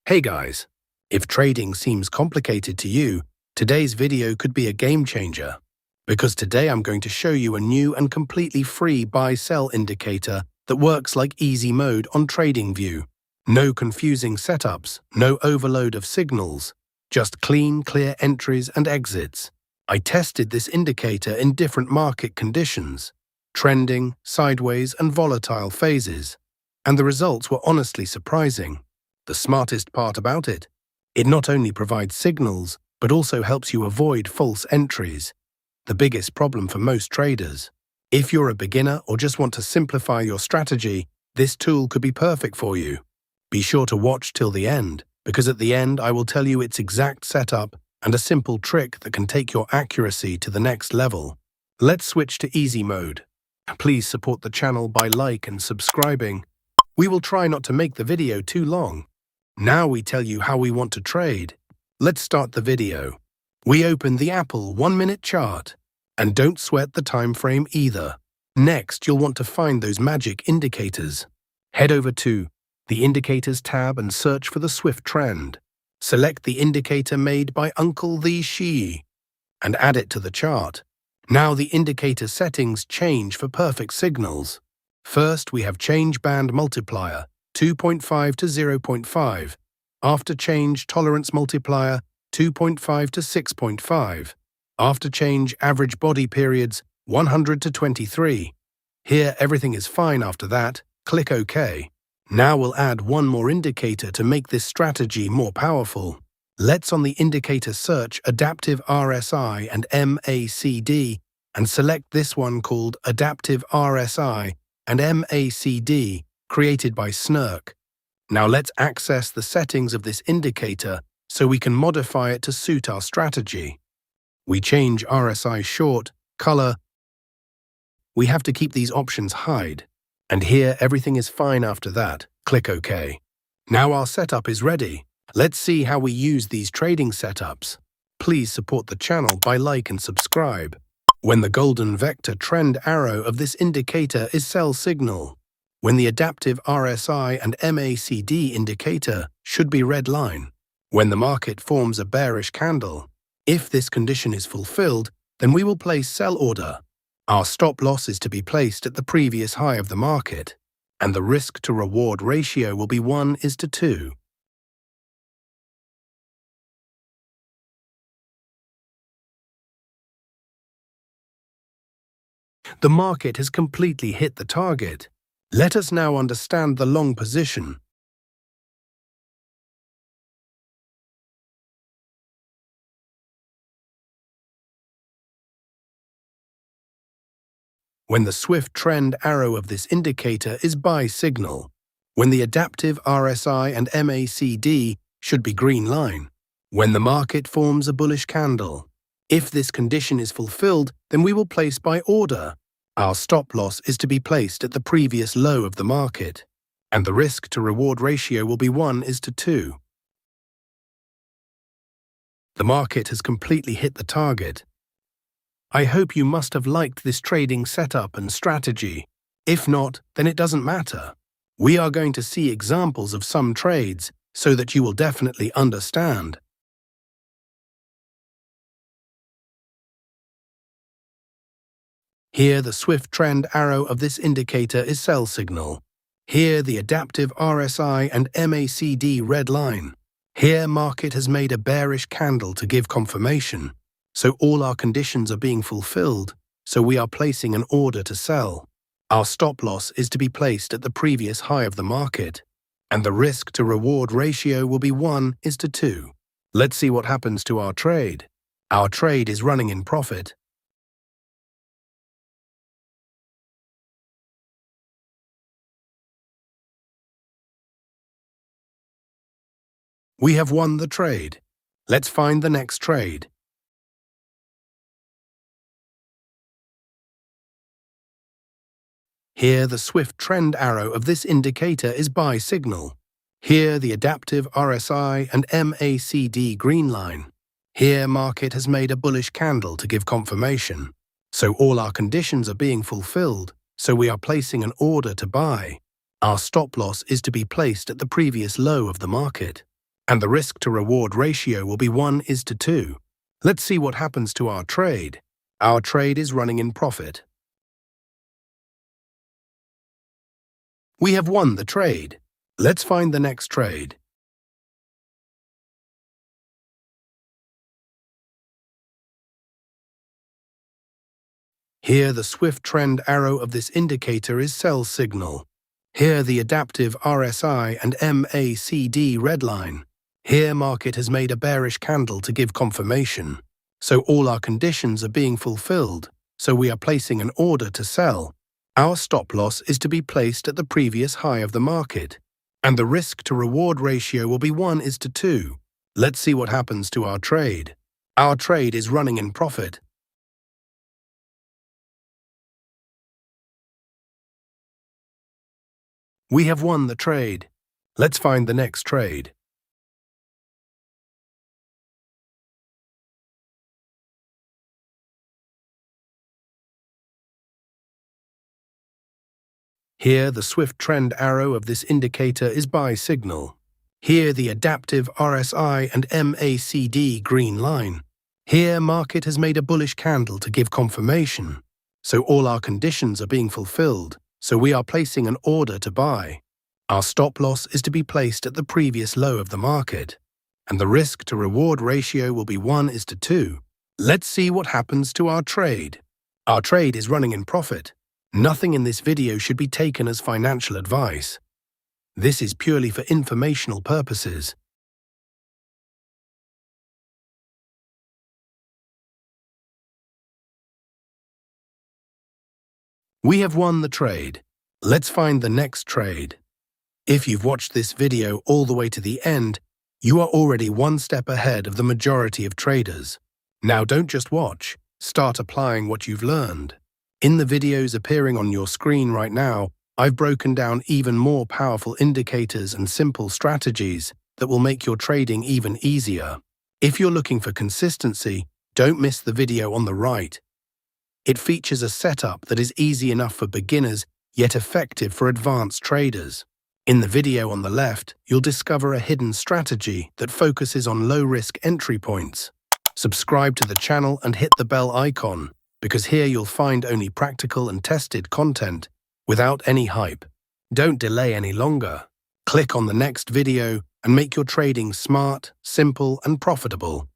Hey guys, if trading seems complicated to you, today's video could be a game changer. Because today I'm going to show you a new and completely free buy-sell indicator that works like easy mode on TradingView. No confusing setups, no overload of signals, just clean, clear entries and exits. I tested this indicator in different market conditions, trending, sideways and volatile phases, and the results were honestly surprising. The smartest part about it not only provides signals, but also helps you avoid false entries, the biggest problem for most traders. If you're a beginner or just want to simplify your strategy, this tool could be perfect for you. Be sure to watch till the end, because at the end I will tell you its exact setup and a simple trick that can take your accuracy to the next level. Let's switch to easy mode. Please support the channel by like and subscribing. We will try not to make the video too long. Now we tell you how we want to trade. Let's start the video. We open the Apple 1-minute chart. And don't sweat the time frame either. Next, you'll want to find those magic indicators. Head over to the Indicators tab and search for the Swift trend. Select the indicator made by Uncle the Shi and add it to the chart. Now the indicator settings change for perfect signals. First, we have change band multiplier, 2.5 to 0.5. After change tolerance multiplier, 2.5 to 6.5. After change average body periods, 100 to 23. Here everything is fine after that. Click OK. Now we'll add one more indicator to make this strategy more powerful. Let's on the indicator search Adaptive RSI and MACD and select this one called Adaptive RSI and MACD, created by Snurk. Now let's access the settings of this indicator so we can modify it to suit our strategy. We change RSI short, color. We have to keep these options hide. And here everything is fine after that. Click OK. Now our setup is ready. Let's see how we use these trading setups. Please support the channel by like and subscribe. When the golden vector trend arrow of this indicator is sell signal. When the adaptive RSI and MACD indicator should be red line. When the market forms a bearish candle. If this condition is fulfilled, then we will place sell order. Our stop loss is to be placed at the previous high of the market, and the risk to reward ratio will be 1:2. The market has completely hit the target. Let us now understand the long position. When the swift trend arrow of this indicator is buy signal. When the adaptive RSI and MACD should be green line. When the market forms a bullish candle. If this condition is fulfilled, then we will place buy order. Our stop loss is to be placed at the previous low of the market, and the risk to reward ratio will be 1:2. The market has completely hit the target. I hope you must have liked this trading setup and strategy. If not, then it doesn't matter. We are going to see examples of some trades so that you will definitely understand. Here the swift trend arrow of this indicator is sell signal. Here the adaptive RSI and MACD red line. Here market has made a bearish candle to give confirmation. So all our conditions are being fulfilled, so we are placing an order to sell. Our stop loss is to be placed at the previous high of the market, and the risk to reward ratio will be 1:2. Let's see what happens to our trade. Our trade is running in profit. We have won the trade. Let's find the next trade. Here the swift trend arrow of this indicator is buy signal. Here the adaptive RSI and MACD green line. Here market has made a bullish candle to give confirmation. So all our conditions are being fulfilled, so we are placing an order to buy. Our stop loss is to be placed at the previous low of the market, and the risk-to-reward ratio will be 1:2. Let's see what happens to our trade. Our trade is running in profit. We have won the trade. Let's find the next trade. Here, the swift trend arrow of this indicator is sell signal. Here, the adaptive RSI and MACD red line. Here, market has made a bearish candle to give confirmation. So all our conditions are being fulfilled, so we are placing an order to sell. Our stop loss is to be placed at the previous high of the market, and the risk-to-reward ratio will be 1:2. Let's see what happens to our trade. Our trade is running in profit. We have won the trade. Let's find the next trade. Here, the swift trend arrow of this indicator is buy signal. Here, the adaptive RSI and MACD green line. Here, market has made a bullish candle to give confirmation. So all our conditions are being fulfilled, so we are placing an order to buy. Our stop loss is to be placed at the previous low of the market, and the risk-to-reward ratio will be 1:2. Let's see what happens to our trade. Our trade is running in profit. Nothing in this video should be taken as financial advice. This is purely for informational purposes. We have won the trade. Let's find the next trade. If you've watched this video all the way to the end, you are already one step ahead of the majority of traders. Now don't just watch, start applying what you've learned. In the videos appearing on your screen right now, I've broken down even more powerful indicators and simple strategies that will make your trading even easier. If you're looking for consistency, don't miss the video on the right. It features a setup that is easy enough for beginners, yet effective for advanced traders. In the video on the left, you'll discover a hidden strategy that focuses on low-risk entry points. Subscribe to the channel and hit the bell icon, because here you'll find only practical and tested content without any hype. Don't delay any longer. Click on the next video and make your trading smart, simple, and profitable.